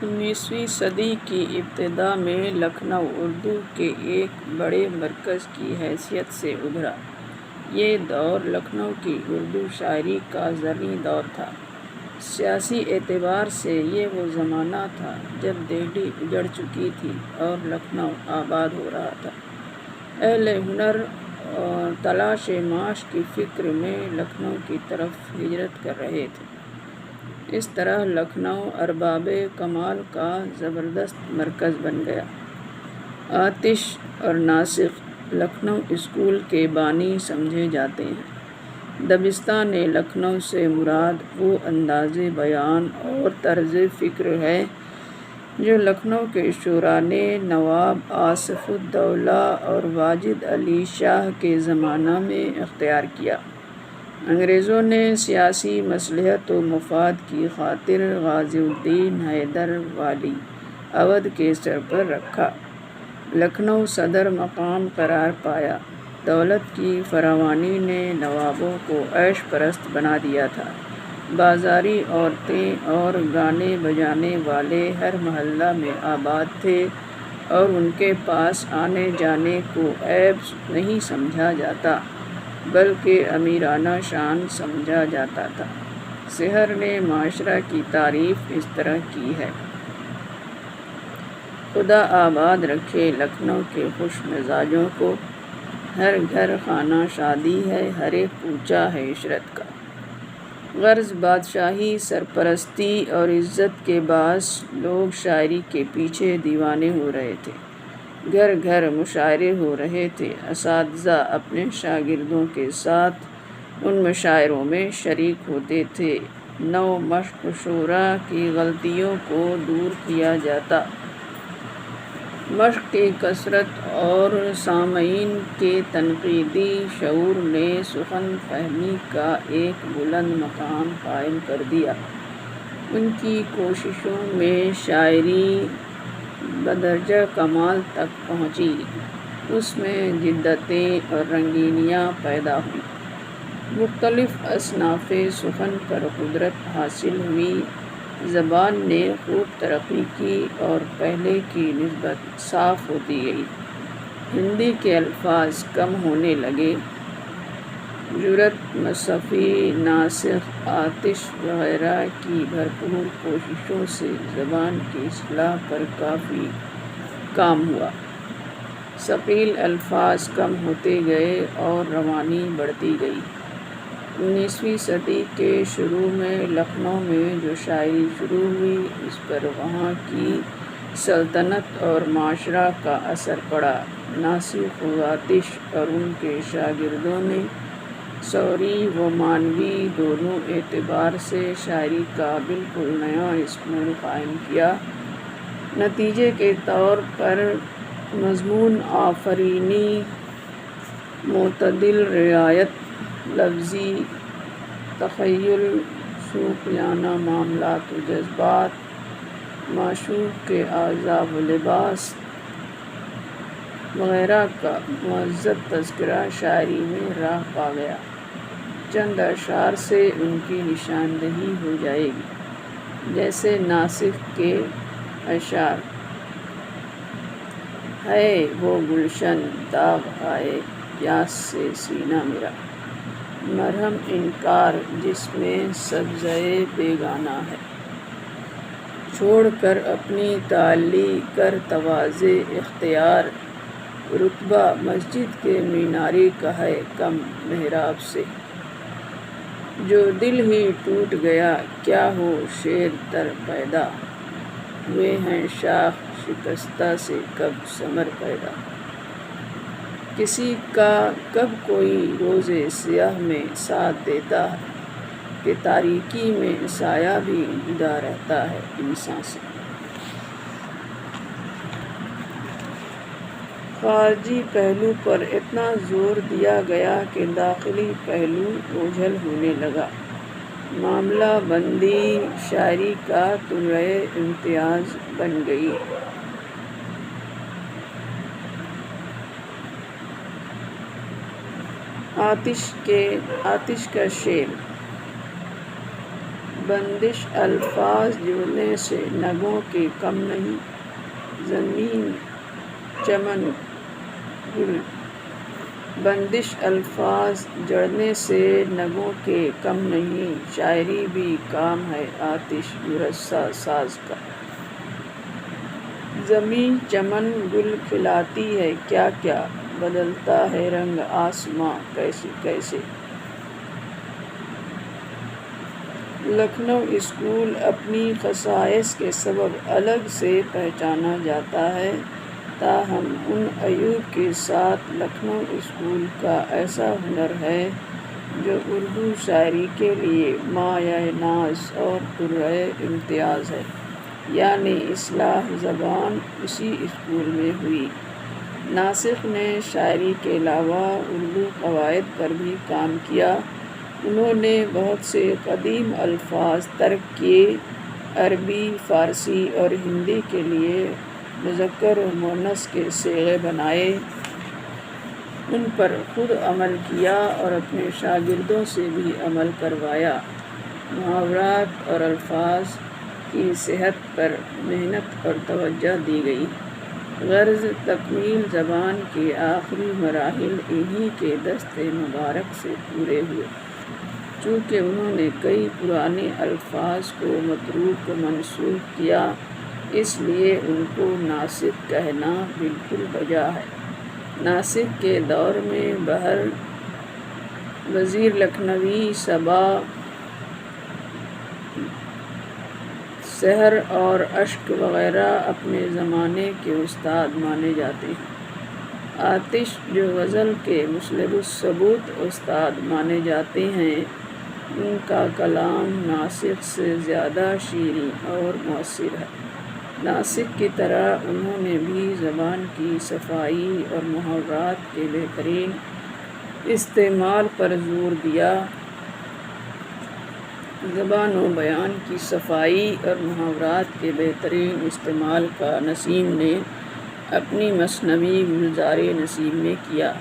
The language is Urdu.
19ویں صدی کی ابتدا میں لکھنؤ اردو کے ایک بڑے مرکز کی حیثیت سے ابھرا۔ یہ دور لکھنؤ کی اردو شاعری کا زرعی دور تھا۔ سیاسی اعتبار سے یہ وہ زمانہ تھا جب دہلی اجڑ چکی تھی اور لکھنؤ آباد ہو رہا تھا۔ اہل ہنر تلاش معاش کی فکر میں لکھنؤ کی طرف ہجرت کر رہے تھے۔ اس طرح لکھنؤ ارباب کمال کا زبردست مرکز بن گیا۔ آتش اور ناصر لکھنؤ اسکول کے بانی سمجھے جاتے ہیں۔ دبستان لکھنؤ سے مراد وہ انداز بیان اور طرز فکر ہے جو لکھنؤ کے شعراء نے نواب آصف الدولہ اور واجد علی شاہ کے زمانہ میں اختیار کیا۔ انگریزوں نے سیاسی مصلحت و مفاد کی خاطر غازی الدین حیدر والی اودھ کے سر پر رکھا۔ لکھنؤ صدر مقام قرار پایا۔ دولت کی فراوانی نے نوابوں کو عیش پرست بنا دیا تھا۔ بازاری عورتیں اور گانے بجانے والے ہر محلہ میں آباد تھے اور ان کے پاس آنے جانے کو عیب نہیں سمجھا جاتا بلکہ امیرانہ شان سمجھا جاتا تھا۔ سحر نے معاشرہ کی تعریف اس طرح کی ہے: خدا آباد رکھے لکھنؤ کے خوش مزاجوں کو، ہر گھر خانہ شادی ہے، ہر ایک کوچہ ہے عشرت کا۔ غرض بادشاہی سرپرستی اور عزت کے باعث لوگ شاعری کے پیچھے دیوانے ہو رہے تھے۔ گھر گھر مشاعرے ہو رہے تھے۔ اساتذہ اپنے شاگردوں کے ساتھ ان مشاعروں میں شریک ہوتے تھے۔ نو مشق شعراء کی غلطیوں کو دور کیا جاتا۔ مشق کی کثرت اور سامعین کے تنقیدی شعور نے سخن فہمی کا ایک بلند مقام قائم کر دیا۔ ان کی کوششوں میں شاعری بدرجہ کمال تک پہنچی۔ اس میں جدتیں اور رنگینیاں پیدا ہوئیں۔ مختلف اصناف سخن پر قدرت حاصل ہوئی۔ زبان نے خوب ترقی کی اور پہلے کی نسبت صاف ہوتی گئی۔ ہندی کے الفاظ کم ہونے لگے۔ جرأت، مصفی، ناسخ، آتش وغیرہ کی بھرپور کوششوں سے زبان کی اصلاح پر کافی کام ہوا۔ ثقیل الفاظ کم ہوتے گئے اور روانی بڑھتی گئی۔ 19ویں صدی کے شروع میں لکھنؤ میں جو شاعری شروع ہوئی اس پر وہاں کی سلطنت اور معاشرہ کا اثر پڑا۔ ناسخ و آتش اور ان کے شاگردوں نے سوری و مانوی دونوں اعتبار سے شاعری کا بالکل نیا اسکول قائم کیا۔ نتیجے کے طور پر مضمون آفرینی، معتدل روایت، لفظی تخیل، صوفیانہ معاملات و جذبات، معشوق کے اعضاء و لباس وغیرہ کا مہذب تذکرہ شاعری میں راہ پا گیا۔ چند اشعار سے ان کی نشاندہی ہو جائے گی، جیسے ناسخ کے اشعار: ہے وہ گلشن داغ آئے پیاس سے سینہ میرا، مرہم انکار جس میں سبزۂ بیگانہ ہے، چھوڑ کر اپنی تعلی کر تواضع اختیار، رتبہ مسجد کے مینارے کا ہے کم محراب سے، جو دل ہی ٹوٹ گیا کیا ہو شیر تر پیدا، ہوئے ہیں شاخ شکستہ سے کب ثمر پیدا۔ کسی کا کب کوئی روز سیاہ میں ساتھ دیتا ہے کہ تاریکی میں سایہ بھی جدا رہتا ہے انسان سے۔ خارجی پہلو پر اتنا زور دیا گیا کہ داخلی پہلو اوجھل ہونے لگا۔ معاملہ بندی شاعری کا طلوع امتیاز بن گئی۔ آتش کا شعر: بندش الفاظ جڑنے سے نگوں کے کم نہیں، زمین چمن گل۔ بندش الفاظ جڑنے سے نگوں کے کم نہیں، شاعری بھی کام ہے آتش مرصع ساز کا۔ زمیں چمن گل کھلاتی ہے کیا کیا، بدلتا ہے رنگ آسماں کیسے کیسے۔ لکھنؤ اسکول اپنی خصائص کے سبب الگ سے پہچانا جاتا ہے، تاہم ان عیوب کے ساتھ لکھنؤ اسکول کا ایسا ہنر ہے جو اردو شاعری کے لیے مایۂ ناز اور درۂ امتیاز ہے، یعنی اصلاح زبان اسی اسکول میں ہوئی۔ ناسخ نے شاعری کے علاوہ اردو قواعد پر بھی کام کیا۔ انہوں نے بہت سے قدیم الفاظ ترک کیے، عربی، فارسی اور ہندی کے لیے مذکر و مؤنث کے صیغے بنائے، ان پر خود عمل کیا اور اپنے شاگردوں سے بھی عمل کروایا۔ محاورات اور الفاظ کی صحت پر محنت اور توجہ دی گئی، غرض تکمیل زبان کے آخری مراحل انہی کے دست مبارک سے پورے ہوئے۔ چونکہ انہوں نے کئی پرانے الفاظ کو متروک و منسوخ کیا، اس لیے ان کو ناسخ کہنا بالکل بجا ہے۔ ناسخ کے دور میں بہر، وزیر لکھنوی، صبا، سحر اور اشک وغیرہ اپنے زمانے کے استاد مانے جاتے ہیں۔ آتش جو غزل کے مسلب الثبوت استاد مانے جاتے ہیں، ان کا کلام ناسخ سے زیادہ شیریں اور مؤثر ہے۔ ناسخ کی طرح انہوں نے بھی زبان کی صفائی اور محاورات کے بہترین استعمال پر زور دیا۔ زبان و بیان کی صفائی اور محاورات کے بہترین استعمال کا نسیم نے اپنی مثنوی گلزارِ نسیم میں کیا۔